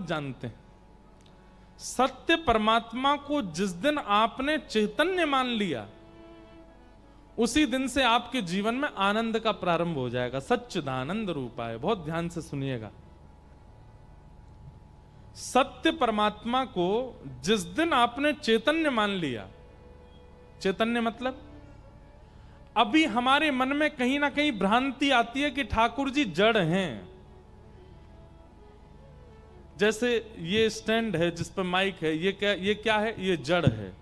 मत जानते हैं। सत्य परमात्मा को जिस दिन आपने चैतन्य मान लिया, उसी दिन से आपके जीवन में आनंद का प्रारंभ हो जाएगा। सच्चिदानंद रूपाय, बहुत ध्यान से सुनिएगा। सत्य परमात्मा को जिस दिन आपने चैतन्य मान लिया, चैतन्य मतलब अभी हमारे मन में कहीं ना कहीं भ्रांति आती है कि ठाकुर जी जड़ हैं। जैसे ये स्टैंड है जिस पर माइक है, ये क्या है? ये जड़ है।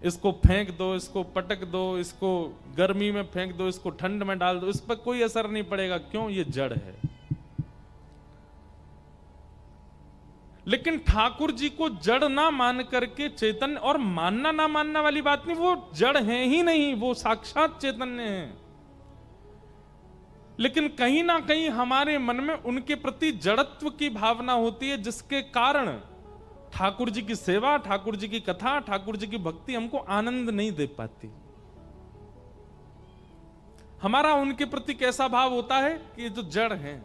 इसको फेंक दो, इसको पटक दो, इसको गर्मी में फेंक दो, इसको ठंड में डाल दो, इस पर कोई असर नहीं पड़ेगा। क्यों? ये जड़ है। लेकिन ठाकुर जी को जड़ ना मान करके चैतन्य, और मानना ना मानना वाली बात नहीं, वो जड़ है ही नहीं, वो साक्षात चैतन्य है। लेकिन कहीं ना कहीं हमारे मन में उनके प्रति जड़त्व की भावना होती है, जिसके कारण ठाकुर जी की सेवा, ठाकुर जी की कथा, ठाकुर जी की भक्ति हमको आनंद नहीं दे पाती। हमारा उनके प्रति कैसा भाव होता है कि ये जो जड़ हैं,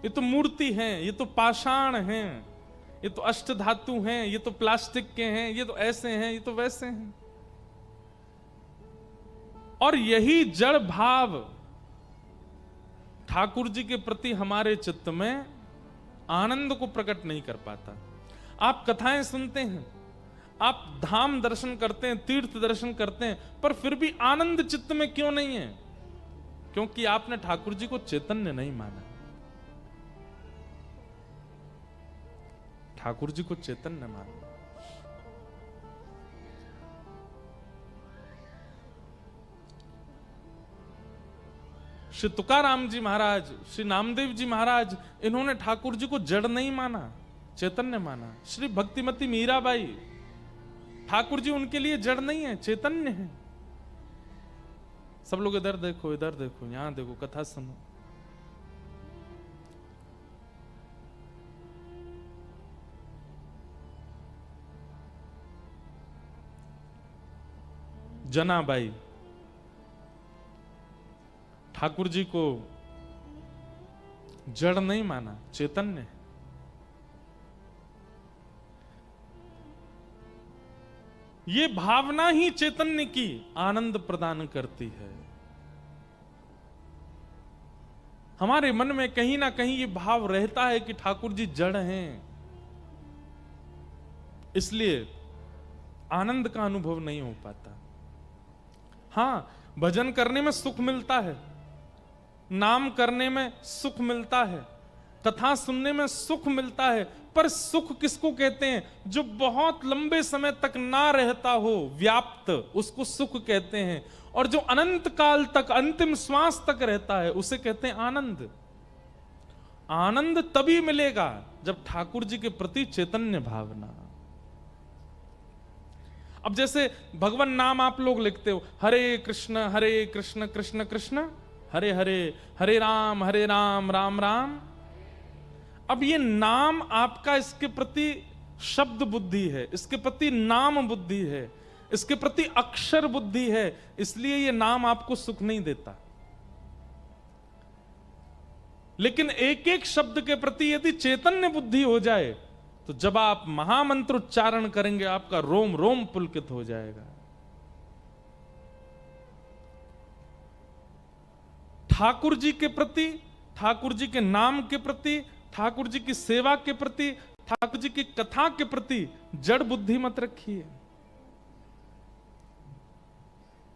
ये तो मूर्ति हैं, ये तो पाषाण हैं, ये तो अष्ट धातु हैं, ये तो प्लास्टिक के हैं, ये तो ऐसे हैं, ये तो वैसे हैं। और यही जड़ भाव ठाकुर जी के प्रति हमारे चित्त में आनंद को प्रकट नहीं कर पाता। आप कथाएं सुनते हैं, आप धाम दर्शन करते हैं, तीर्थ दर्शन करते हैं, पर फिर भी आनंद चित्त में क्यों नहीं है? क्योंकि आपने ठाकुर जी को चैतन्य नहीं माना। ठाकुर जी को चैतन्य माना। श्री तुकाराम जी महाराज, श्री नामदेव जी महाराज, इन्होंने ठाकुर जी को जड़ नहीं माना, चैतन्य माना। श्री भक्तिमती मीराबाई, ठाकुर जी उनके लिए जड़ नहीं है, चैतन्य है। सब लोग इधर देखो, इधर देखो, यहां देखो, कथा सुनो। जनाबाई ठाकुर जी को जड़ नहीं माना, चैतन्य है। ये भावना ही चैतन्य की आनंद प्रदान करती है। हमारे मन में कहीं ना कहीं ये भाव रहता है कि ठाकुर जी जड़ हैं, इसलिए आनंद का अनुभव नहीं हो पाता। हां, भजन करने में सुख मिलता है, नाम करने में सुख मिलता है, कथा सुनने में सुख मिलता है, पर सुख किसको कहते हैं? जो बहुत लंबे समय तक ना रहता हो व्याप्त, उसको सुख कहते हैं। और जो अनंत काल तक, अंतिम श्वास तक रहता है, उसे कहते हैं आनंद। आनंद तभी मिलेगा जब ठाकुर जी के प्रति चैतन्य भावना। अब जैसे भगवान नाम आप लोग लिखते हो, हरे कृष्ण कृष्ण कृष्ण हरे हरे, हरे राम राम राम। अब ये नाम आपका इसके प्रति शब्द बुद्धि है, इसके प्रति नाम बुद्धि है, इसके प्रति अक्षर बुद्धि है, इसलिए ये नाम आपको सुख नहीं देता। लेकिन एक एक शब्द के प्रति यदि चैतन्य बुद्धि हो जाए, तो जब आप महामंत्र उच्चारण करेंगे, आपका रोम रोम पुलकित हो जाएगा। ठाकुर जी के प्रति, ठाकुर जी के नाम के प्रति, ठाकुर जी की सेवा के प्रति, ठाकुर जी की कथा के प्रति जड़ बुद्धि मत रखिए।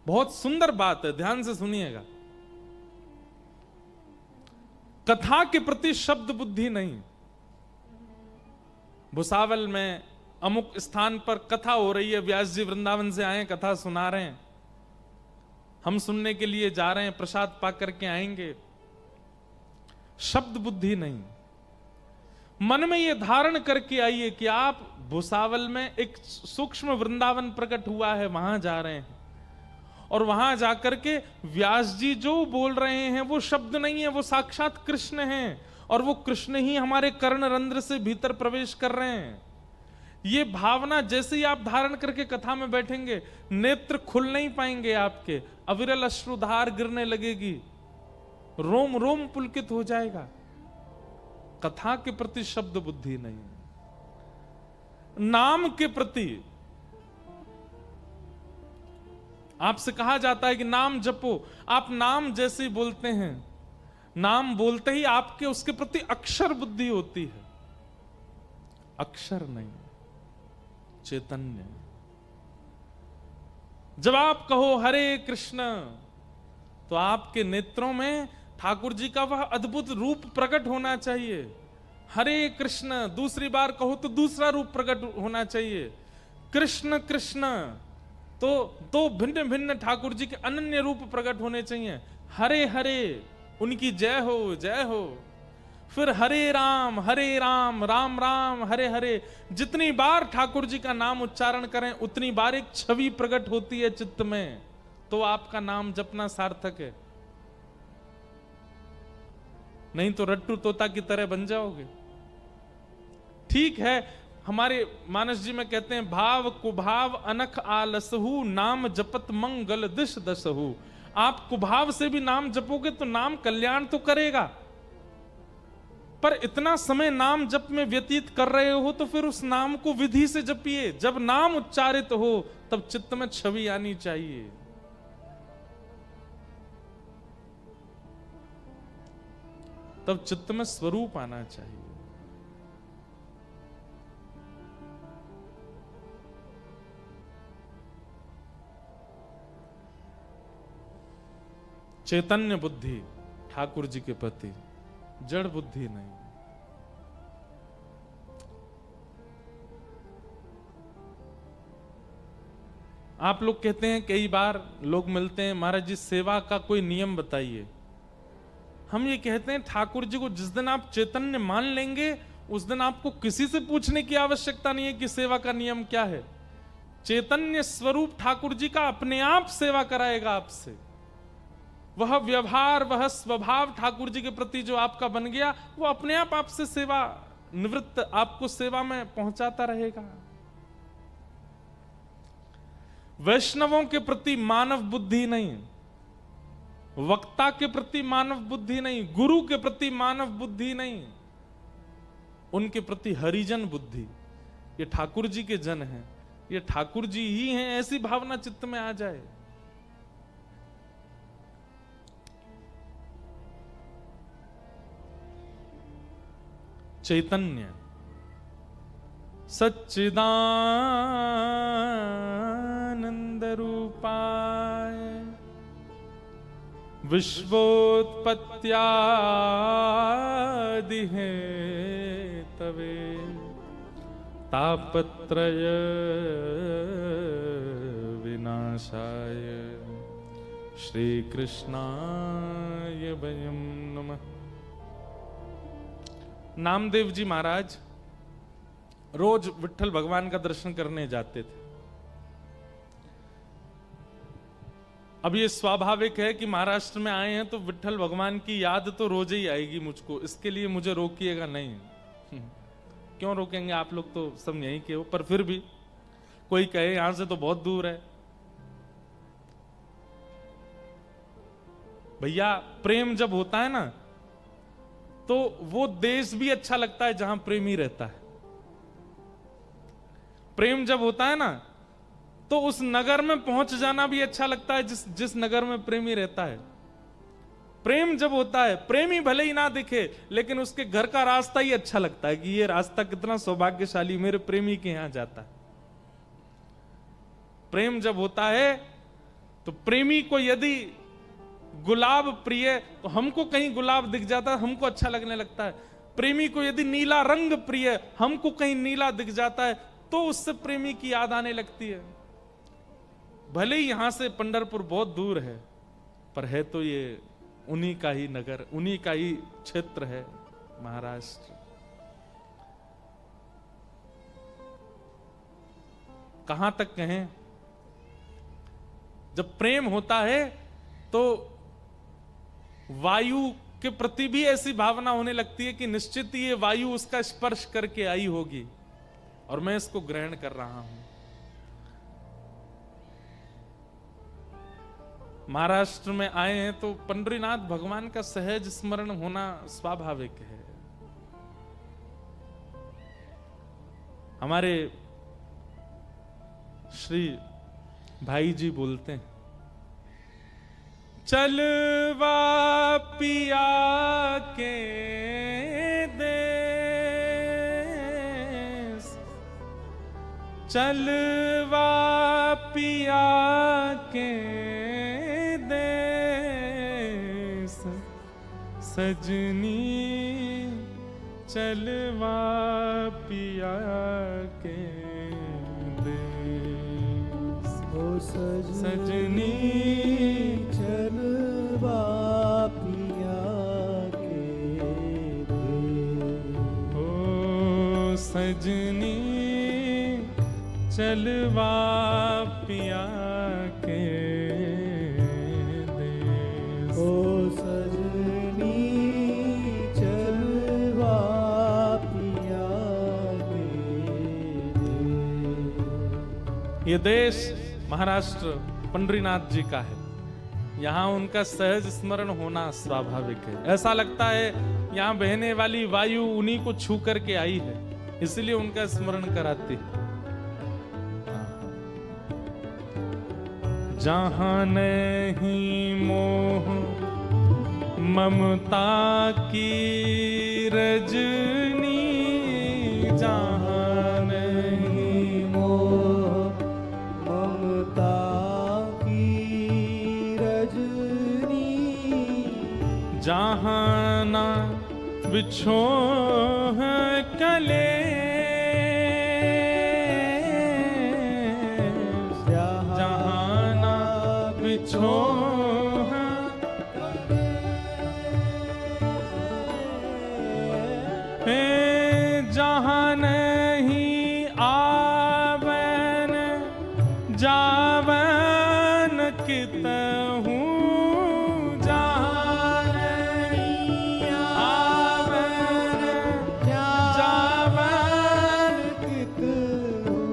बहुत सुंदर बात है, ध्यान से सुनिएगा। कथा के प्रति शब्द बुद्धि नहीं। भुसावल में अमुक स्थान पर कथा हो रही है, व्यास जी वृंदावन से आए, कथा सुना रहे हैं, हम सुनने के लिए जा रहे हैं, प्रसाद पा करके आएंगे। शब्द बुद्धि नहीं। मन में यह धारण करके आइए कि आप भुसावल में एक सूक्ष्म वृंदावन प्रकट हुआ है, वहां जा रहे हैं, और वहां जाकर के व्यास जी जो बोल रहे हैं वो शब्द नहीं है, वो साक्षात कृष्ण हैं, और वो कृष्ण ही हमारे कर्ण रंध्र से भीतर प्रवेश कर रहे हैं। ये भावना जैसे ही आप धारण करके कथा में बैठेंगे, नेत्र खुल नहीं पाएंगे आपके, अविरल अश्रुधार गिरने लगेगी, रोम रोम पुलकित हो जाएगा। कथा के प्रति शब्द बुद्धि नहीं, नाम के प्रति। आपसे कहा जाता है कि नाम जपो, आप नाम जैसे ही बोलते हैं, नाम बोलते ही आपके उसके प्रति अक्षर बुद्धि होती है, अक्षर नहीं, चैतन्य। जब आप कहो हरे कृष्ण, तो आपके नेत्रों में ठाकुर जी का वह अद्भुत रूप प्रकट होना चाहिए। हरे कृष्ण दूसरी बार कहो तो दूसरा रूप प्रकट होना चाहिए। कृष्ण कृष्ण तो दो भिन्न भिन्न ठाकुर जी के अनन्य रूप प्रकट होने चाहिए। हरे हरे उनकी जय हो, जय हो। फिर हरे राम राम राम हरे हरे। जितनी बार ठाकुर जी का नाम उच्चारण करें उतनी बार एक छवि प्रकट होती है चित्त में, तो आपका नाम जपना सार्थक है। नहीं तो रट्टू तोता की तरह बन जाओगे। ठीक है, हमारे मानस जी में कहते हैं भाव कुभाव अनख आलसहु, नाम जपत मंगल दिश दसहु। आप कुभाव से भी नाम जपोगे तो नाम कल्याण तो करेगा, पर इतना समय नाम जप में व्यतीत कर रहे हो तो फिर उस नाम को विधि से जपिए। जब नाम उच्चारित हो तब चित्त में छवि आनी चाहिए। तब चित्त में स्वरूप आना चाहिए। चैतन्य बुद्धि ठाकुर जी के प्रति, जड़ बुद्धि नहीं। आप लोग कहते हैं, कई बार लोग मिलते हैं, महाराज जी सेवा का कोई नियम बताइए। हम ये कहते हैं ठाकुर जी को जिस दिन आप चैतन्य मान लेंगे उस दिन आपको किसी से पूछने की आवश्यकता नहीं है कि सेवा का नियम क्या है। चैतन्य स्वरूप ठाकुर जी का अपने आप सेवा कराएगा आपसे। वह व्यवहार, वह स्वभाव ठाकुर जी के प्रति जो आपका बन गया, वो अपने आप आपसे सेवा निवृत्त आपको सेवा में पहुंचाता रहेगा। वैष्णवों के प्रति मानव बुद्धि नहीं, वक्ता के प्रति मानव बुद्धि नहीं, गुरु के प्रति मानव बुद्धि नहीं, उनके प्रति हरिजन बुद्धि। ये ठाकुर जी के जन हैं, ये ठाकुर जी ही हैं, ऐसी भावना चित्त में आ जाए। चैतन्य सच्चिदानंद रूपाय विश्वोत्पत्त्यादि हेतवे तापत्रय विनाशाय श्री कृष्णाय वयं नमः। नामदेव जी महाराज रोज विट्ठल भगवान का दर्शन करने जाते थे। अब ये स्वाभाविक है कि महाराष्ट्र में आए हैं तो विट्ठल भगवान की याद तो रोज ही आएगी मुझको, इसके लिए मुझे रोकिएगा नहीं। क्यों रोकेंगे, आप लोग तो सब यहीं के हो। पर फिर भी कोई कहे यहां से तो बहुत दूर है। भैया प्रेम जब होता है ना तो वो देश भी अच्छा लगता है जहां प्रेमी रहता है। प्रेम जब होता है ना तो उस नगर में पहुंच जाना भी अच्छा लगता है जिस नगर में प्रेमी रहता है। प्रेम जब होता है, प्रेमी भले ही ना दिखे लेकिन उसके घर का रास्ता ही अच्छा लगता है कि ये रास्ता कितना सौभाग्यशाली मेरे प्रेमी के यहां जाता है। प्रेम जब होता है तो प्रेमी को यदि गुलाब प्रिय तो हमको कहीं गुलाब दिख जाता है, हमको अच्छा लगने लगता है। प्रेमी को यदि नीला रंग प्रिय, हमको कहीं नीला दिख जाता है तो उससे प्रेमी की याद आने लगती है। भले ही यहां से पंढरपुर बहुत दूर है, पर है तो ये उन्हीं का ही नगर, उन्हीं का ही क्षेत्र है महाराष्ट्र। कहां तक कहें, जब प्रेम होता है तो वायु के प्रति भी ऐसी भावना होने लगती है कि निश्चित ही ये वायु उसका स्पर्श करके आई होगी और मैं इसको ग्रहण कर रहा हूं। महाराष्ट्र में आए हैं तो पंढरीनाथ भगवान का सहज स्मरण होना स्वाभाविक है। हमारे श्री भाई जी बोलते हैं, चलवा पिया के देश, चलवा पिया के देश, सजनी चलवा पिया के देश, ओ सजनी चलवा पिया के देश, ओ सजनी चलवा पिया के देश, ओ सजनी चलवा पिया के देश। ये देश महाराष्ट्र पंढरीनाथ जी का है। यहाँ उनका सहज स्मरण होना स्वाभाविक है। ऐसा लगता है यहाँ बहने वाली वायु उन्हीं को छू करके आई है, इसलिए उनका स्मरण कराती है। जहाँ नहीं मोह ममता की रजनी, जहाँ नहीं मोह ममता की रजनी, जहाँ ना बिछोह कलेश, जहाँ ना बिछोह जहाँ नहीं आवन जावन कितहूँ, जहाँ नहीं आवन जावन कितहूँ,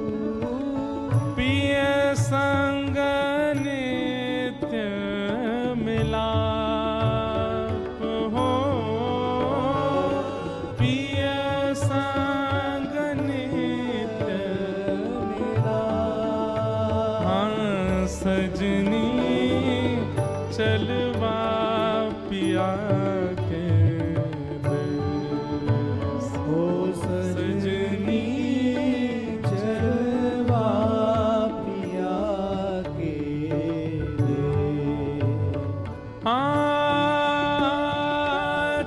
पिय संग नित्य मिलाप हो, पिय संग नित्य हाँ, सजनी चलवा पिया के देश, ओ सजनी चलवा पिया के देश, हाँ,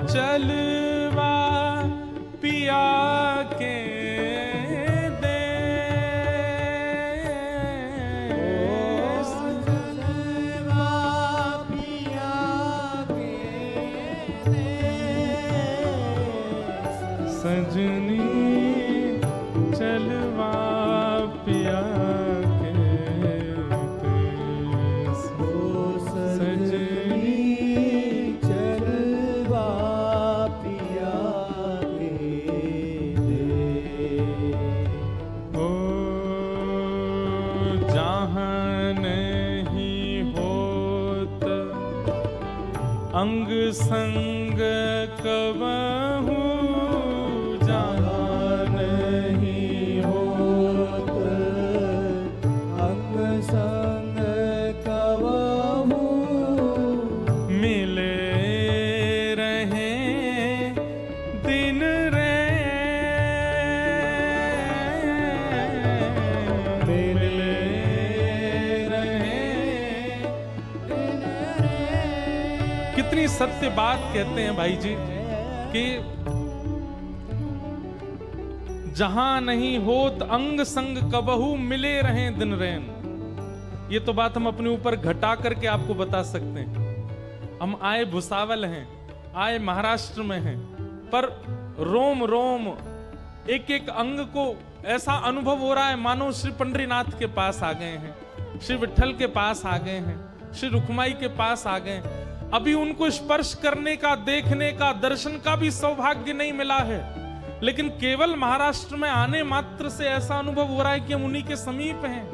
चलवा पिया के देश, चलवा पिया के देश, सजनी चलवा पिया के देश, ओ सजनी चलवा पिया के देश, ओ जहाँ नहीं होत अंग संग कबहू, जहाँ नहीं होत अंग संग कबहू, मिले रहे दिन रैन, मिले रहे दिन रे। कितनी सत्य बात कहते हैं भाई जी कि जहां नहीं होत अंग संग कबहू, मिले रहें दिन रैन। ये तो बात हम अपने ऊपर घटा करके आपको बता सकते हैं। हम आए भुसावल हैं, आए महाराष्ट्र में हैं, पर रोम रोम एक एक अंग को ऐसा अनुभव हो रहा है मानो श्री पंढरीनाथ के पास आ गए हैं, श्री विट्ठल के पास आ गए हैं, श्री रुक्माई के पास आ गए। अभी उनको स्पर्श करने का, देखने का, दर्शन का भी सौभाग्य नहीं मिला है, लेकिन केवल महाराष्ट्र में आने मात्र से ऐसा अनुभव हो रहा है कि हम उन्हीं के समीप हैं।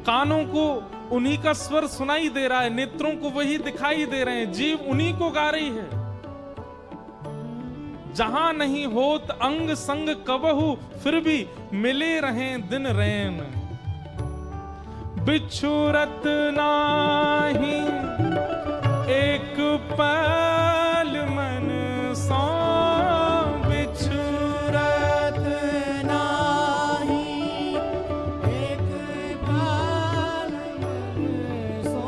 कानों को उन्हीं का स्वर सुनाई दे रहा है, नेत्रों को वही दिखाई दे रहे हैं, जीव उन्हीं को गा रही है। जहां नहीं होत अंग संग कबहू, फिर भी मिले रहें दिन रैन। बिछुरत नाही एक पल मन सो, बिछुरत नाही एक पल मन सो।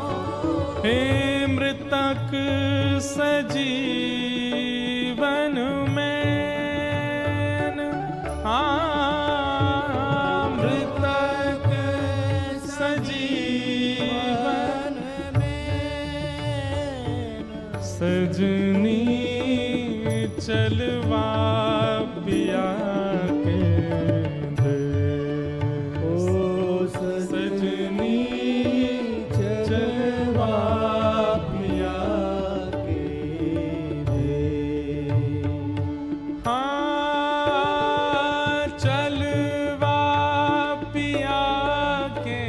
हे मृतक सजीवन में, हाँ मृतक सजीवन में सजनी चलवा पिया के दे। ओ सजनी चलवा पिया के दे। हाँ चलवा पिया के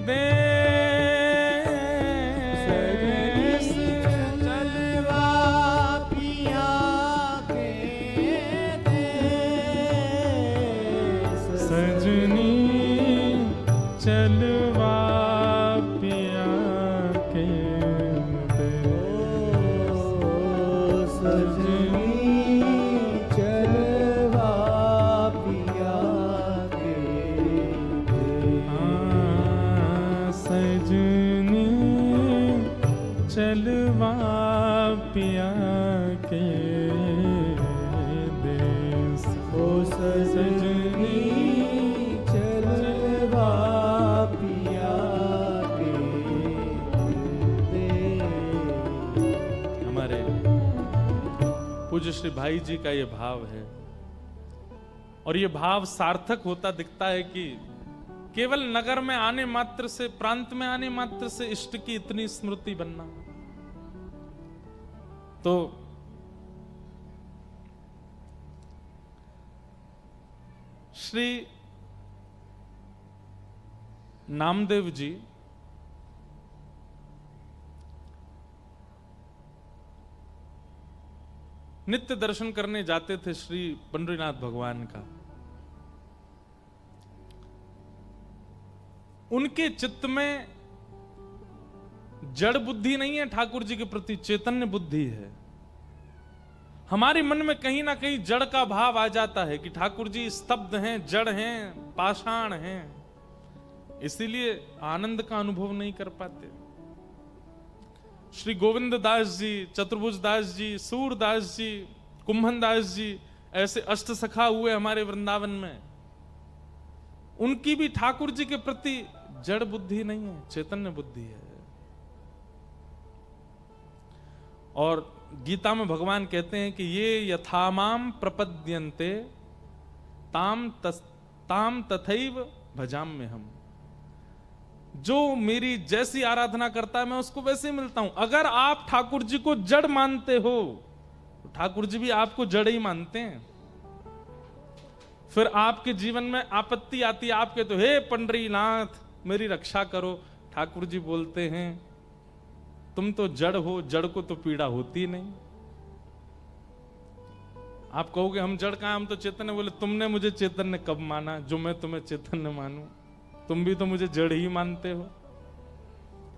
दे। चलवा पिया के दे। सजनी चलवा पिया के दे। सजनी चलवा पिया के दे। हाँ, सजनी चलवा पिया के दे। ओ सजनी चलवा पिया के दे। हमारे पूज्य श्री भाई जी का ये भाव है, और ये भाव सार्थक होता दिखता है कि केवल नगर में आने मात्र से, प्रांत में आने मात्र से इष्ट की इतनी स्मृति बनना। तो श्री नामदेव जी नित्य दर्शन करने जाते थे श्री पंडरीनाथ भगवान का। उनके चित्त में जड़ बुद्धि नहीं है, ठाकुर जी के प्रति चैतन्य बुद्धि है। हमारे मन में कहीं ना कहीं जड़ का भाव आ जाता है कि ठाकुर जी स्तब्ध हैं, जड़ हैं, पाषाण हैं, इसीलिए आनंद का अनुभव नहीं कर पाते। श्री गोविंद दास जी, चतुर्भुज दास जी, सूरदास जी, कुंभन दास जी, ऐसे अष्ट सखा हुए हमारे वृंदावन में, उनकी भी ठाकुर जी के प्रति जड़ बुद्धि नहीं है, चैतन्य बुद्धि है। और गीता में भगवान कहते हैं कि ये यथामाम प्रपद्यन्ते ताम तथैव भजाम्य हम। जो मेरी जैसी आराधना करता है मैं उसको वैसे ही मिलता हूं। अगर आप ठाकुर जी को जड़ मानते हो तो ठाकुर जी भी आपको जड़ ही मानते हैं। फिर आपके जीवन में आपत्ति आती है, आप कहते हो हे पंडरीनाथ मेरी रक्षा करो, ठाकुर जी बोलते हैं तुम तो जड़ हो, जड़ को तो पीड़ा होती नहीं। आप कहोगे हम जड़ कहां, हम तो चैतन्य। बोले तुमने मुझे चैतन्य कब माना जो मैं तुम्हें चैतन्य मानूं? तुम भी तो मुझे जड़ ही मानते हो।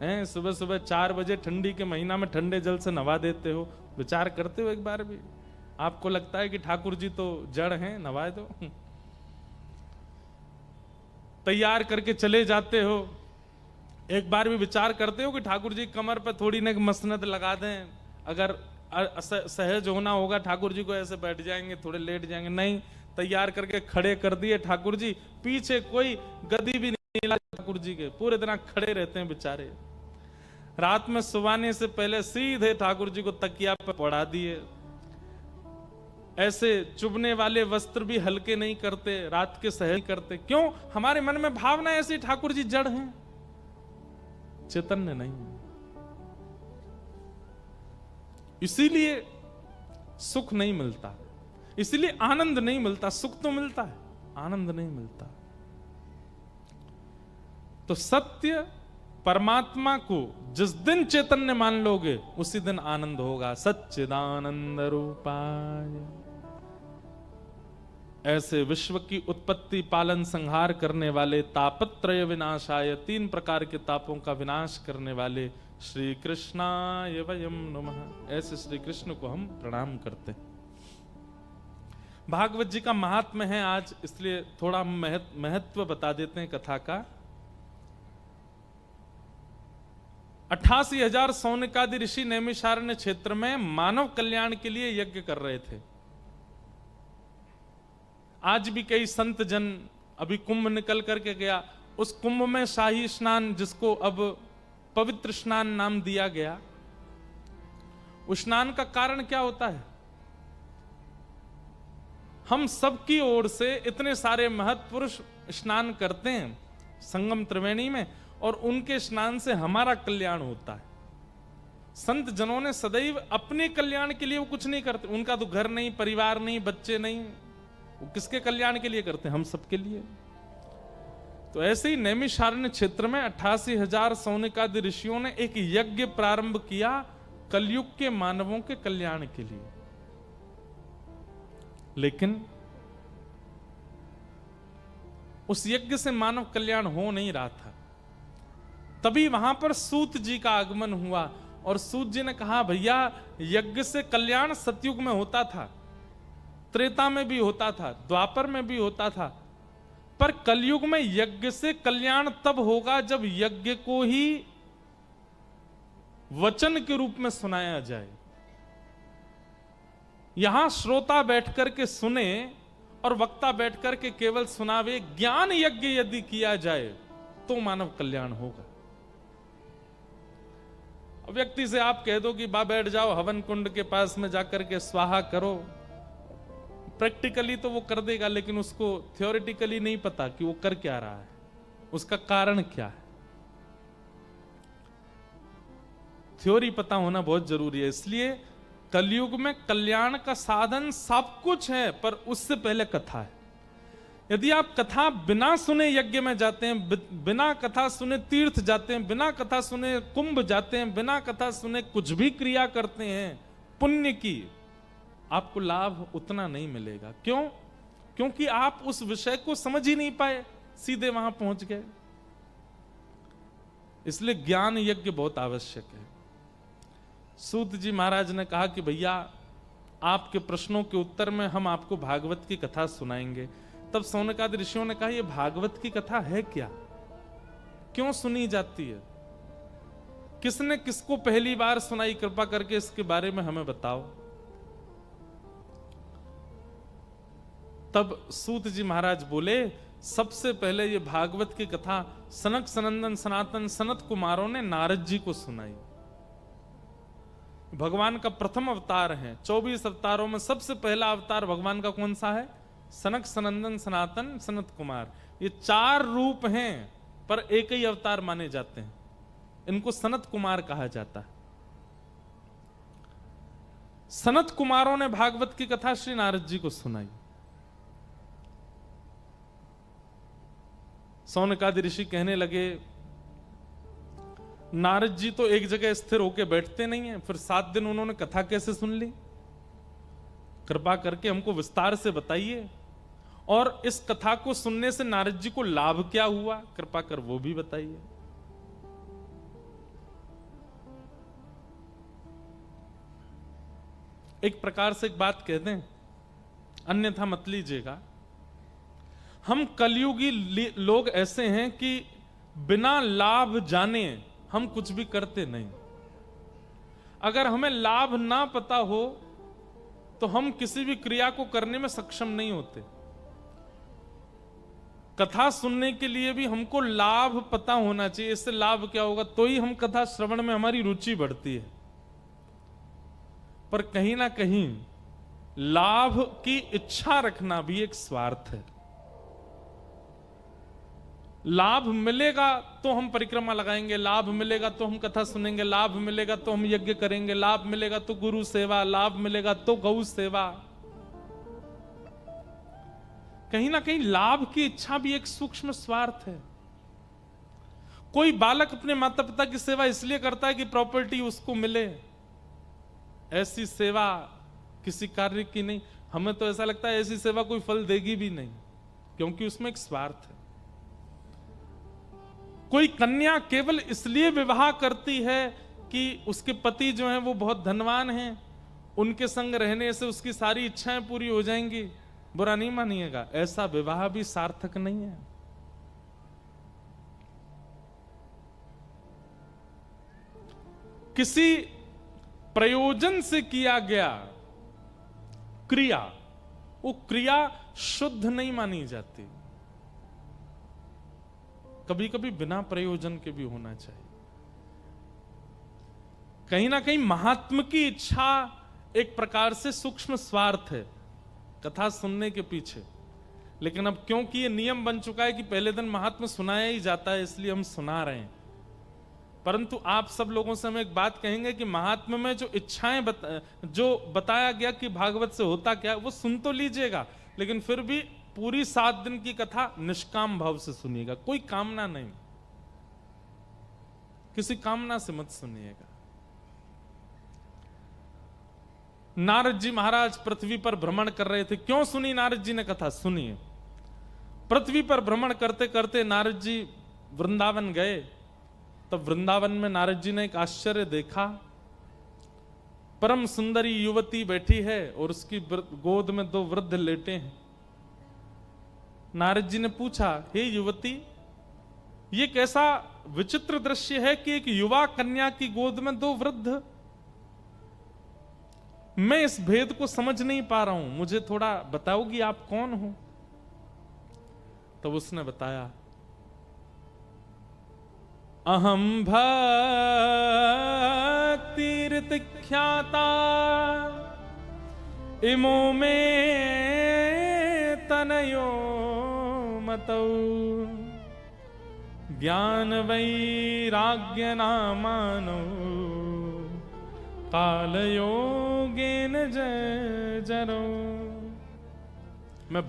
हैं, सुबह सुबह 4 बजे ठंडी के महीना में ठंडे जल से नवा देते हो। विचार करते हो एक बार भी? आपको लगता है कि ठाकुर जी तो जड़ हैं, नवाए दो। तैयार करके चले जाते हो, एक बार भी विचार करते हो कि ठाकुर जी कमर पे थोड़ी ना मसनद लगा दें, अगर सहज होना होगा ठाकुर जी को ऐसे बैठ जाएंगे, थोड़े लेट जाएंगे? नहीं, तैयार करके खड़े कर दिए ठाकुर जी, पीछे कोई गदी भी नहीं लगा ठाकुर जी के, पूरे दिन खड़े रहते हैं बेचारे। रात में सुवाने से पहले सीधे ठाकुर जी को तकिया पे पड़ा दिए। ऐसे चुभने वाले वस्त्र भी हल्के नहीं करते, रात के सहज करते। क्यों? हमारे मन में भावना ऐसी, ठाकुर जी जड़ हैं, चैतन्य नहीं है। इसीलिए सुख नहीं मिलता, इसीलिए आनंद नहीं मिलता। सुख तो मिलता है, आनंद नहीं मिलता। तो सत्य परमात्मा को जिस दिन चैतन्य मान लोगे उसी दिन आनंद होगा। सच्चिदानंद रूपाय। ऐसे विश्व की उत्पत्ति पालन संहार करने वाले, तापत्रय विनाशाय, 3 प्रकार के तापों का विनाश करने वाले श्री कृष्णाय वयम नमः। ऐसे श्री कृष्ण को हम प्रणाम करते हैं। भागवत जी का महात्म्य है आज, इसलिए थोड़ा महत्व बता देते हैं कथा का। 88,000 सौनकादि ऋषि नैमिषारण्य क्षेत्र में मानव कल्याण के लिए यज्ञ कर रहे थे। आज भी कई संत जन, अभी कुंभ निकल करके गया, उस कुंभ में शाही स्नान, जिसको अब पवित्र स्नान नाम दिया गया, उस स्नान का कारण क्या होता है? हम सबकी ओर से इतने सारे महत्पुरुष स्नान करते हैं संगम त्रिवेणी में, और उनके स्नान से हमारा कल्याण होता है। संत जनों ने सदैव अपने कल्याण के लिए वो कुछ नहीं करते। उनका तो घर नहीं, परिवार नहीं, बच्चे नहीं, वो किसके कल्याण के लिए करते हैं? हम सबके लिए। तो ऐसे ही नैमिषारण्य क्षेत्र में 88,000 सौनकादि ऋषियों ने एक यज्ञ प्रारंभ किया कलयुग के मानवों के कल्याण के लिए। लेकिन उस यज्ञ से मानव कल्याण हो नहीं रहा था। तभी वहां पर सूत जी का आगमन हुआ, और सूत जी ने कहा, भैया यज्ञ से कल्याण सतयुग में होता था, त्रेता में भी होता था, द्वापर में भी होता था, पर कलयुग में यज्ञ से कल्याण तब होगा जब यज्ञ को ही वचन के रूप में सुनाया जाए। यहां श्रोता बैठकर के सुने और वक्ता बैठकर के केवल सुनावे। ज्ञान यज्ञ यदि किया जाए तो मानव कल्याण होगा। व्यक्ति से आप कह दो कि बा बैठ जाओ हवन कुंड के पास में जाकर के स्वाहा करो, प्रैक्टिकली तो वो कर देगा, लेकिन उसको थियोरिटिकली नहीं पता कि वो कर क्या रहा है, उसका कारण क्या है। थ्योरी पता होना बहुत जरूरी है। इसलिए कलयुग में कल्याण का साधन सब कुछ है, पर उससे पहले कथा है। यदि आप कथा बिना सुने यज्ञ में जाते हैं, बिना कथा सुने तीर्थ जाते हैं, बिना कथा सुने कुंभ जाते हैं, बिना कथा सुने कुछ भी क्रिया करते हैं पुण्य की, आपको लाभ उतना नहीं मिलेगा। क्यों? क्योंकि आप उस विषय को समझ ही नहीं पाए, सीधे वहां पहुंच गए। इसलिए ज्ञान यज्ञ बहुत आवश्यक है। सूत जी महाराज ने कहा कि भैया आपके प्रश्नों के उत्तर में हम आपको भागवत की कथा सुनाएंगे। तब सौनकादि ऋषियों ने कहा, यह भागवत की कथा है क्या? क्यों सुनी जाती है? किसने किसको पहली बार सुनाई? कृपा करके इसके बारे में हमें बताओ। तब सूत जी महाराज बोले, सबसे पहले ये भागवत की कथा सनक सनंदन सनातन सनत कुमारों ने नारद जी को सुनाई। भगवान का प्रथम अवतार है। 24 अवतारों में सबसे पहला अवतार भगवान का कौन सा है? सनक सनंदन सनातन सनत कुमार। ये 4 रूप हैं पर एक ही अवतार माने जाते हैं। इनको सनत कुमार कहा जाता है। सनत कुमारों ने भागवत की कथा श्री नारद जी को सुनाई। सौनकादि ऋषि कहने लगे, नारद जी तो एक जगह स्थिर होकर बैठते नहीं है, फिर 7 दिन उन्होंने कथा कैसे सुन ली? कृपा करके हमको विस्तार से बताइए। और इस कथा को सुनने से नारद जी को लाभ क्या हुआ, कृपा कर वो भी बताइए। एक प्रकार से एक बात कह दें, अन्यथा मत लीजिएगा। हम कलयुगी लोग ऐसे हैं कि बिना लाभ जाने हम कुछ भी करते नहीं। अगर हमें लाभ ना पता हो तो हम किसी भी क्रिया को करने में सक्षम नहीं होते। कथा सुनने के लिए भी हमको लाभ पता होना चाहिए। इससे लाभ क्या होगा, तो ही हम कथा श्रवण में हमारी रुचि बढ़ती है। पर कहीं ना कहीं लाभ की इच्छा रखना भी एक स्वार्थ है। लाभ मिलेगा तो हम परिक्रमा लगाएंगे, लाभ मिलेगा तो हम कथा सुनेंगे, लाभ मिलेगा तो हम यज्ञ करेंगे, लाभ मिलेगा तो गुरु सेवा, लाभ मिलेगा तो गौ सेवा। कहीं ना कहीं लाभ की इच्छा भी एक सूक्ष्म स्वार्थ है। कोई बालक अपने माता पिता की सेवा इसलिए करता है कि प्रॉपर्टी उसको मिले, ऐसी सेवा किसी कार्य की नहीं। हमें तो ऐसा लगता है ऐसी सेवा कोई फल देगी भी नहीं, क्योंकि उसमें एक स्वार्थ है। कोई कन्या केवल इसलिए विवाह करती है कि उसके पति जो हैं वो बहुत धनवान हैं, उनके संग रहने से उसकी सारी इच्छाएं पूरी हो जाएंगी, बुरा नहीं मानिएगा, ऐसा विवाह भी सार्थक नहीं है। किसी प्रयोजन से किया गया क्रिया, वो क्रिया शुद्ध नहीं मानी जाती। कभी कभी बिना प्रयोजन के भी होना चाहिए। कहीं ना कहीं महात्म की इच्छा एक प्रकार से सूक्ष्म स्वार्थ है कथा सुनने के पीछे, लेकिन अब क्योंकि ये नियम बन चुका है कि पहले दिन महात्म सुनाया ही जाता है, इसलिए हम सुना रहे हैं। परंतु आप सब लोगों से हम एक बात कहेंगे कि महात्म में जो इच्छाएं जो बताया गया कि भागवत से होता क्या है, वो सुन तो लीजिएगा, लेकिन फिर भी पूरी 7 दिन की कथा निष्काम भाव से सुनिएगा, कोई कामना नहीं, किसी कामना से मत सुनिएगा। नारद जी महाराज पृथ्वी पर भ्रमण कर रहे थे। क्यों सुनी नारद जी ने कथा? सुनिए। पृथ्वी पर भ्रमण करते करते नारद जी वृंदावन गए, तब वृंदावन में नारद जी ने एक आश्चर्य देखा। परम सुंदरी युवती बैठी है और उसकी गोद में 2 वृद्ध लेटे हैं। नारद जी ने पूछा, हे युवती, ये कैसा विचित्र दृश्य है कि एक युवा कन्या की गोद में 2 वृद्ध? मैं इस भेद को समझ नहीं पा रहा हूं, मुझे थोड़ा बताओगी आप कौन हो? तब उसने बताया, अहम भक्तिर्तिख्याता इमो में तनयो मतौ ज्ञान वैराग्य नामानो कालयोगेन जरो। मैं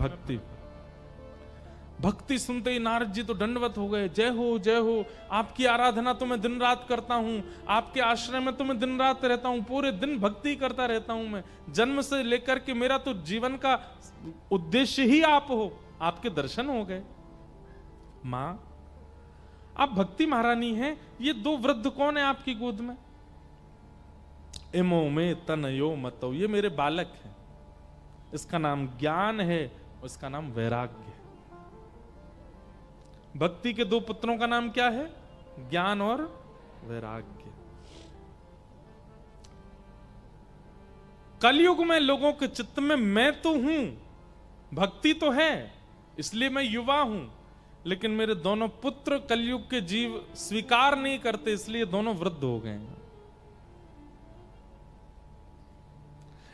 भक्ति सुनते ही नारद जी तो दंडवत हो गए। जय हो जय हो, आपकी आराधना तो मैं दिन रात करता हूं, आपके आश्रय में तो मैं दिन रात रहता हूं, पूरे दिन भक्ति करता रहता हूं। मैं जन्म से लेकर के मेरा तो जीवन का उद्देश्य ही आप हो, आपके दर्शन हो गए। मां, आप भक्ति महारानी हैं, ये 2 वृद्ध कौन है आपकी गोद में? इमो में तनयो मतौ, ये मेरे बालक हैं, इसका नाम ज्ञान है और इसका नाम वैराग्य है। भक्ति के 2 पुत्रों का नाम क्या है? ज्ञान और वैराग्य। कलयुग में लोगों के चित्त में मैं तो हूं, भक्ति तो है, इसलिए मैं युवा हूं, लेकिन मेरे दोनों पुत्र कलयुग के जीव स्वीकार नहीं करते, इसलिए दोनों वृद्ध हो गए हैं।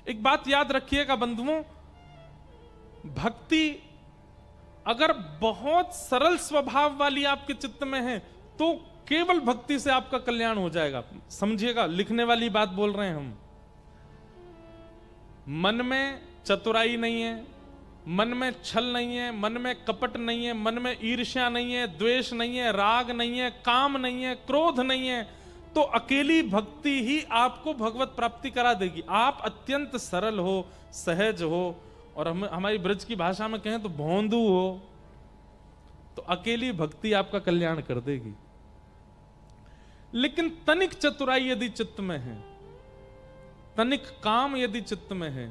एक बात याद रखिएगा बंधुओं, भक्ति अगर बहुत सरल स्वभाव वाली आपके चित्त में है तो केवल भक्ति से आपका कल्याण हो जाएगा। समझिएगा, लिखने वाली बात बोल रहे हैं हम। मन में चतुराई नहीं है, मन में छल नहीं है, मन में कपट नहीं है, मन में ईर्ष्या नहीं है, द्वेष नहीं है, राग नहीं है, काम नहीं है, क्रोध नहीं है, तो अकेली भक्ति ही आपको भगवत प्राप्ति करा देगी। आप अत्यंत सरल हो, सहज हो, और हमारी ब्रज की भाषा में कहें तो भोंदू हो, तो अकेली भक्ति आपका कल्याण कर देगी। लेकिन तनिक चतुराई यदि चित्त में है, तनिक काम यदि चित्त में है,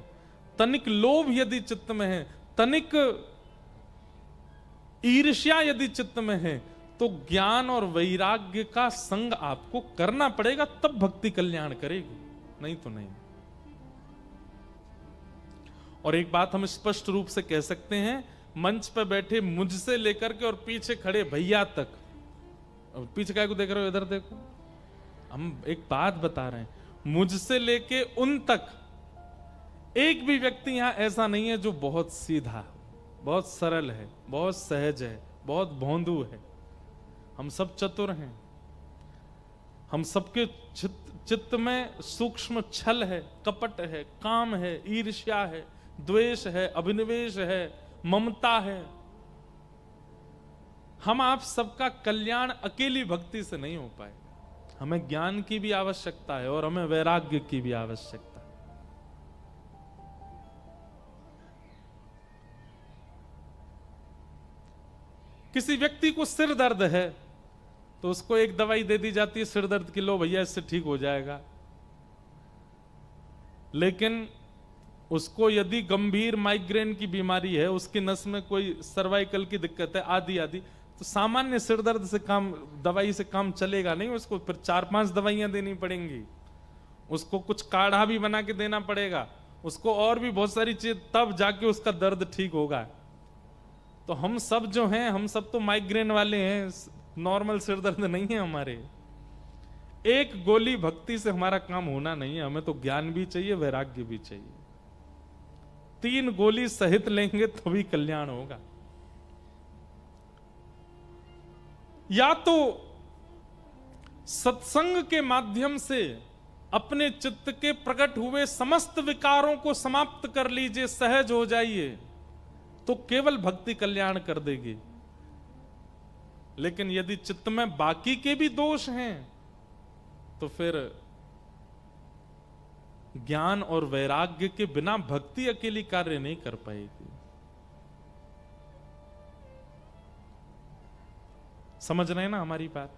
तनिक लोभ यदि चित्त में है, तनिक ईर्ष्या यदि चित्त में है, तो ज्ञान और वैराग्य का संग आपको करना पड़ेगा, तब भक्ति कल्याण करेगी, नहीं तो नहीं। और एक बात हम स्पष्ट रूप से कह सकते हैं, मंच पर बैठे मुझसे लेकर के और पीछे खड़े भैया तक, पीछे क्या को देख रहे हो, इधर देखो, हम एक बात बता रहे हैं, मुझसे लेके उन तक एक भी व्यक्ति यहां ऐसा नहीं है जो बहुत सीधा, बहुत सरल है, बहुत सहज है, बहुत भोंदू है। हम सब चतुर हैं, हम सबके चित्त में सूक्ष्म छल है, कपट है, काम है, ईर्ष्या है, द्वेष है, अभिनिवेश है, ममता है। हम आप सबका कल्याण अकेली भक्ति से नहीं हो पाएगा। हमें ज्ञान की भी आवश्यकता है और हमें वैराग्य की भी आवश्यकता है। किसी व्यक्ति को सिर दर्द है तो उसको एक दवाई दे दी जाती है सिर दर्द की, लो भैया इससे ठीक हो जाएगा। लेकिन उसको यदि गंभीर माइग्रेन की बीमारी है, उसकी नस में कोई सर्वाइकल की दिक्कत है, आदि आदि, तो सामान्य सिर दर्द से काम, दवाई से काम चलेगा नहीं। उसको फिर 4-5 दवाइयां देनी पड़ेंगी, उसको कुछ काढ़ा भी बना के देना पड़ेगा, उसको और भी बहुत सारी चीज, तब जाके उसका दर्द ठीक होगा। तो हम सब जो हैं, हम सब तो माइग्रेन वाले हैं, नॉर्मल सिर दर्द नहीं है हमारे। एक गोली भक्ति से हमारा काम होना नहीं है, हमें तो ज्ञान भी चाहिए, वैराग्य भी चाहिए। 3 गोली सहित लेंगे तभी कल्याण होगा। या तो सत्संग के माध्यम से अपने चित्त के प्रकट हुए समस्त विकारों को समाप्त कर लीजिए, सहज हो जाइए, तो केवल भक्ति कल्याण कर देगी। लेकिन यदि चित्त में बाकी के भी दोष हैं तो फिर ज्ञान और वैराग्य के बिना भक्ति अकेली कार्य नहीं कर पाएगी। समझ रहे हैं ना हमारी बात?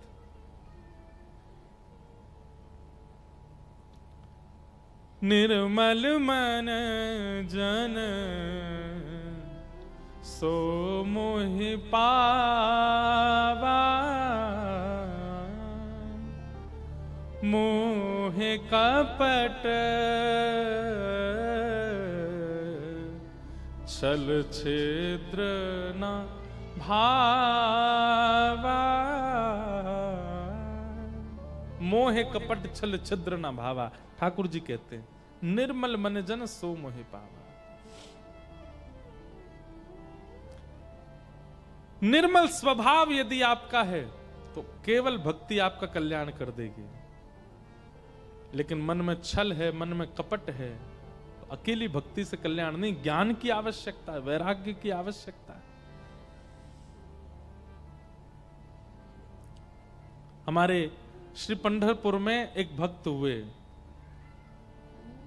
निर्मल मन जन सो मोहि पावा, मोहे कपट छल छिद्र न भावा। मोहे कपट छल छिद्र न भावा, ठाकुर जी कहते हैं, निर्मल मन जन सो मोहे पावा। निर्मल स्वभाव यदि आपका है तो केवल भक्ति आपका कल्याण कर देगी। लेकिन मन में छल है, मन में कपट है, तो अकेली भक्ति से कल्याण नहीं। ज्ञान की आवश्यकता है, वैराग्य की आवश्यकता है। हमारे श्री पंढरपुर में एक भक्त हुए,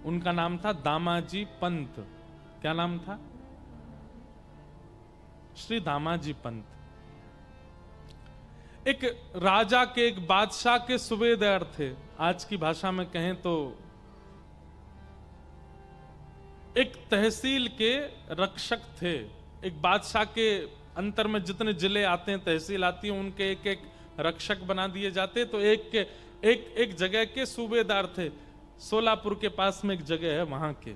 उनका नाम था दामाजी पंत। क्या नाम था? श्री दामाजी पंत। एक राजा के, एक बादशाह के सूबेदार थे। आज की भाषा में कहें तो एक तहसील के रक्षक थे। एक बादशाह के अंतर में जितने जिले आते हैं, तहसील आती है, उनके एक एक रक्षक बना दिए जाते। तो एक जगह के सूबेदार थे। सोलापुर के पास में एक जगह है, वहां के।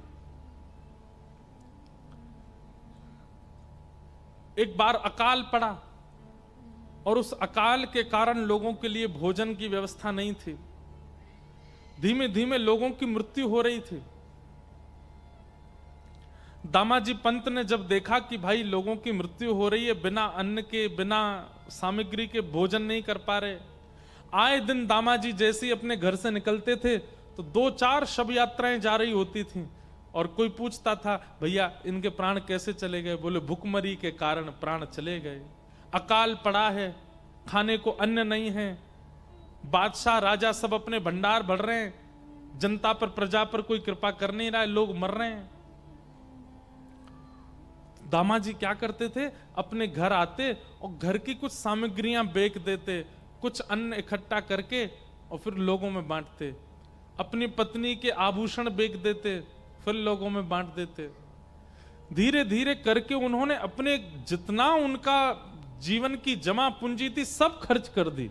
एक बार अकाल पड़ा और उस अकाल के कारण लोगों के लिए भोजन की व्यवस्था नहीं थी। धीमे धीमे लोगों की मृत्यु हो रही थी। दामाजी पंत ने जब देखा कि भाई लोगों की मृत्यु हो रही है, बिना अन्न के, बिना सामग्री के भोजन नहीं कर पा रहे। आए दिन दामाजी जैसे ही अपने घर से निकलते थे तो 2-4 शव यात्राएं जा रही होती थीं। और कोई पूछता था, भैया इनके प्राण कैसे चले गए? बोले भुखमरी के कारण प्राण चले गए। अकाल पड़ा है, खाने को अन्न नहीं है, बादशाह राजा सब अपने भंडार भर रहे हैं, जनता पर, प्रजा पर कोई कृपा कर नहीं रहा है, लोग मर रहे हैं। दामाजी क्या करते थे? अपने घर आते और घर की कुछ सामग्रियां बेच देते, कुछ अन्न इकट्ठा करके और फिर लोगों में बांटते। अपनी पत्नी के आभूषण बेच देते, फिर लोगों में बांट देते। धीरे धीरे करके उन्होंने अपने जितना उनका जीवन की जमा पूंजी थी सब खर्च कर दी।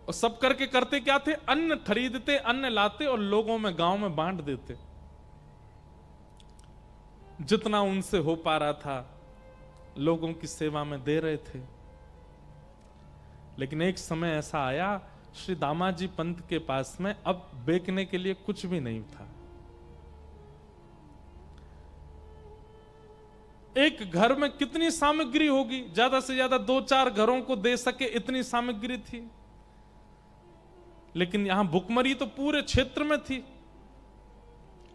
और सब करके करते क्या थे? अन्न खरीदते, अन्न लाते और लोगों में, गांव में बांट देते। जितना उनसे हो पा रहा था लोगों की सेवा में दे रहे थे। लेकिन एक समय ऐसा आया, श्री दामाजी पंत के पास में अब बेचने के लिए कुछ भी नहीं था। एक घर में कितनी सामग्री होगी? ज्यादा से ज्यादा 2-4 घरों को दे सके इतनी सामग्री थी। लेकिन यहां भुखमरी तो पूरे क्षेत्र में थी,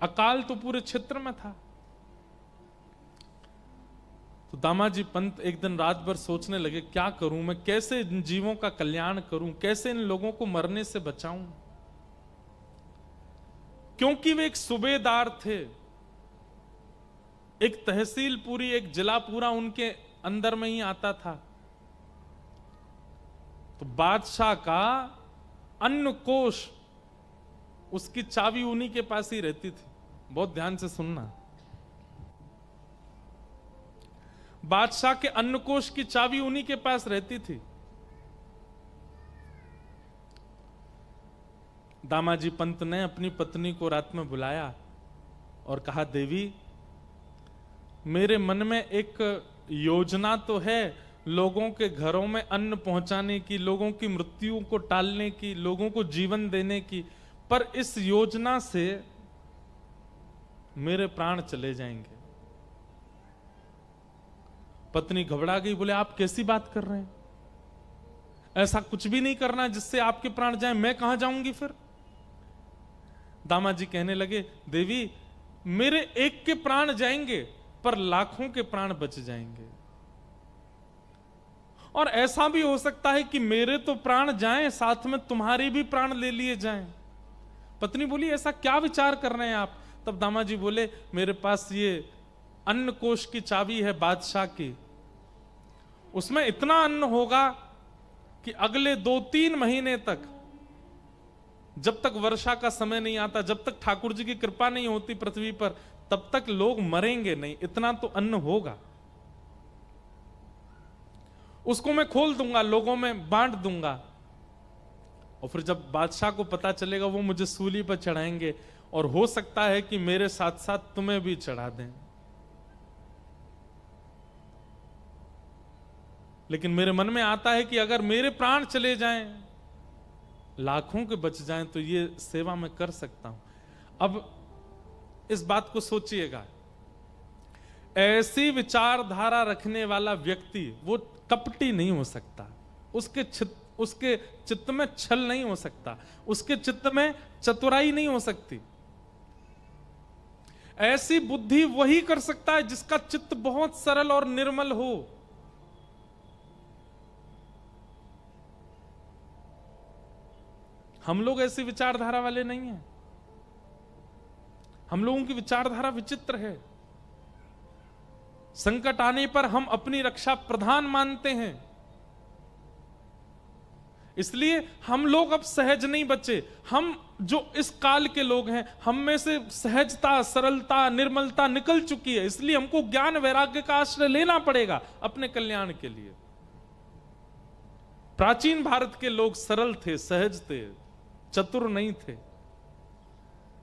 अकाल तो पूरे क्षेत्र में था। तो दामाजी पंत एक दिन रात भर सोचने लगे, क्या करूं मैं, कैसे इन जीवों का कल्याण करूं, कैसे इन लोगों को मरने से बचाऊं। क्योंकि वे एक सूबेदार थे, एक तहसील पूरी, एक जिला पूरा उनके अंदर में ही आता था। तो बादशाह का अन्न कोष, उसकी चाबी उन्हीं के पास ही रहती थी। बहुत ध्यान से सुनना, बादशाह के अन्न कोष की चाबी उन्हीं के पास रहती थी। दामाजी पंत ने अपनी पत्नी को रात में बुलाया और कहा, देवी, मेरे मन में एक योजना तो है लोगों के घरों में अन्न पहुंचाने की, लोगों की मृत्यु को टालने की, लोगों को जीवन देने की, पर इस योजना से मेरे प्राण चले जाएंगे। पत्नी घबरा गई, बोले, आप कैसी बात कर रहे हैं, ऐसा कुछ भी नहीं करना जिससे आपके प्राण जाएं, मैं कहां जाऊंगी फिर। दामाजी कहने लगे, देवी, मेरे एक के प्राण जाएंगे पर लाखों के प्राण बच जाएंगे, और ऐसा भी हो सकता है कि मेरे तो प्राण जाएं, साथ में तुम्हारे भी प्राण ले लिए जाएं। पत्नी बोली, ऐसा क्या विचार कर रहे हैं आप। तब दामाजी बोले, मेरे पास ये अन्न कोष की चाबी है बादशाह की, उसमें इतना अन्न होगा कि अगले 2-3 महीने तक, जब तक वर्षा का समय नहीं आता, जब तक ठाकुर जी की कृपा नहीं होती पृथ्वी पर, तब तक लोग मरेंगे नहीं, इतना तो अन्न होगा। उसको मैं खोल दूंगा, लोगों में बांट दूंगा, और फिर जब बादशाह को पता चलेगा वो मुझे सूली पर चढ़ाएंगे, और हो सकता है कि मेरे साथ साथ तुम्हें भी चढ़ा दें। लेकिन मेरे मन में आता है कि अगर मेरे प्राण चले जाएं, लाखों के बच जाएं, तो ये सेवा मैं कर सकता हूं। अब इस बात को सोचिएगा, ऐसी विचारधारा रखने वाला व्यक्ति वो कपटी नहीं हो सकता, उसके चित्त में छल नहीं हो सकता, उसके चित्त में चतुराई नहीं हो सकती। ऐसी बुद्धि वही कर सकता है जिसका चित्त बहुत सरल और निर्मल हो। हम लोग ऐसी विचारधारा वाले नहीं हैं, हम लोगों की विचारधारा विचित्र है। संकट आने पर हम अपनी रक्षा प्रधान मानते हैं, इसलिए हम लोग अब सहज नहीं बचे। हम जो इस काल के लोग हैं, हम में से सहजता, सरलता, निर्मलता निकल चुकी है, इसलिए हमको ज्ञान वैराग्य का आश्रय लेना पड़ेगा अपने कल्याण के लिए। प्राचीन भारत के लोग सरल थे, सहज थे, चतुर नहीं थे,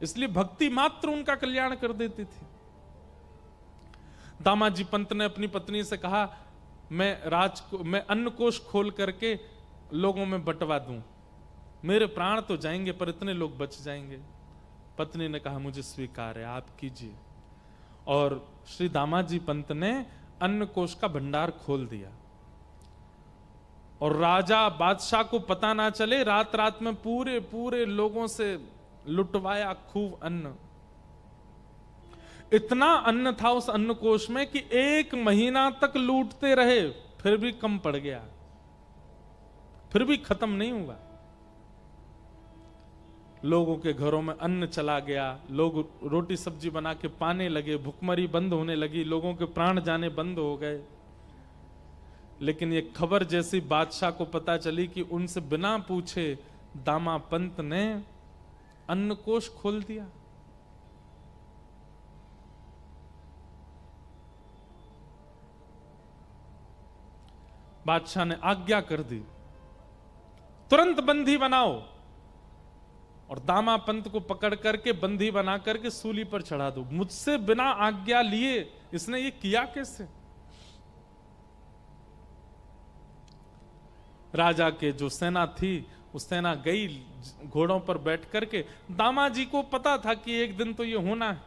इसलिए भक्ति मात्र उनका कल्याण कर देती थी। दामाजी पंत ने अपनी पत्नी से कहा, मैं अन्न कोष खोल करके लोगों में बंटवा दूं, मेरे प्राण तो जाएंगे पर इतने लोग बच जाएंगे। पत्नी ने कहा, मुझे स्वीकार है, आप कीजिए। और श्री दामाजी पंत ने अन्न कोष का भंडार खोल दिया, और राजा बादशाह को पता ना चले, रात रात में पूरे पूरे लोगों से लुटवाया खूब अन्न। इतना अन्न था उस अन्न कोष में कि 1 महीना तक लूटते रहे, फिर भी कम पड़ गया, फिर भी खत्म नहीं हुआ। लोगों के घरों में अन्न चला गया, लोग रोटी सब्जी बना के पाने लगे, भुखमरी बंद होने लगी, लोगों के प्राण जाने बंद हो गए। लेकिन ये खबर जैसी बादशाह को पता चली कि उनसे बिना पूछे दामा पंत ने अन्न कोष खोल दिया। बादशाह ने आज्ञा कर दी, तुरंत बंदी बनाओ, और दामा पंत को पकड़ करके बंदी बना करके सूली पर चढ़ा दो। मुझसे बिना आज्ञा लिए इसने ये किया कैसे? राजा के जो सेना थी, उस सेना गई घोड़ों पर बैठ करके। दामाजी को पता था कि एक दिन तो ये होना है,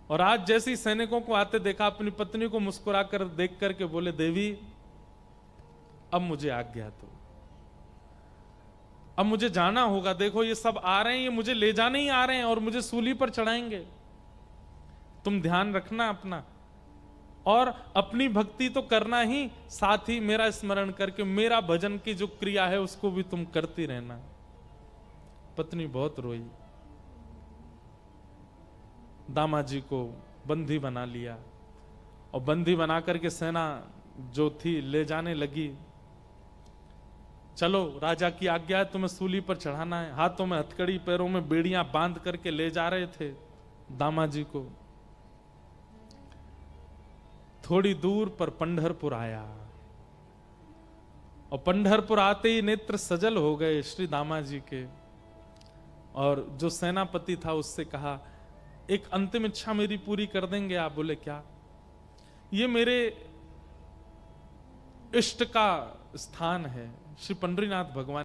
और आज जैसी सैनिकों को आते देखा, अपनी पत्नी को मुस्कुरा कर देख करके बोले, देवी अब मुझे आज्ञा दो, अब मुझे जाना होगा। देखो ये सब आ रहे हैं, ये मुझे ले जाने ही आ रहे हैं और मुझे सूली पर चढ़ाएंगे, तुम ध्यान रखना अपना। और अपनी भक्ति तो करना ही, साथ ही मेरा स्मरण करके मेरा भजन की जो क्रिया है उसको भी तुम करती रहना। पत्नी बहुत रोई, दामाजी को बंदी बना लिया और बंदी बना करके सेना जो थी ले जाने लगी। चलो राजा की आज्ञा है, तुम्हें सूली पर चढ़ाना है। हाथों में हथकड़ी, पैरों में बेड़ियां बांध करके ले जा रहे थे दामाजी को। थोड़ी दूर पर पंढरपुर आया और पंढरपुर आते ही नेत्र सजल हो गए श्री दामाजी के। और जो सेनापति था उससे कहा, एक अंतिम इच्छा मेरी पूरी कर देंगे आप? बोले क्या? ये मेरे इष्ट का स्थान है, श्री पंढरीनाथ भगवान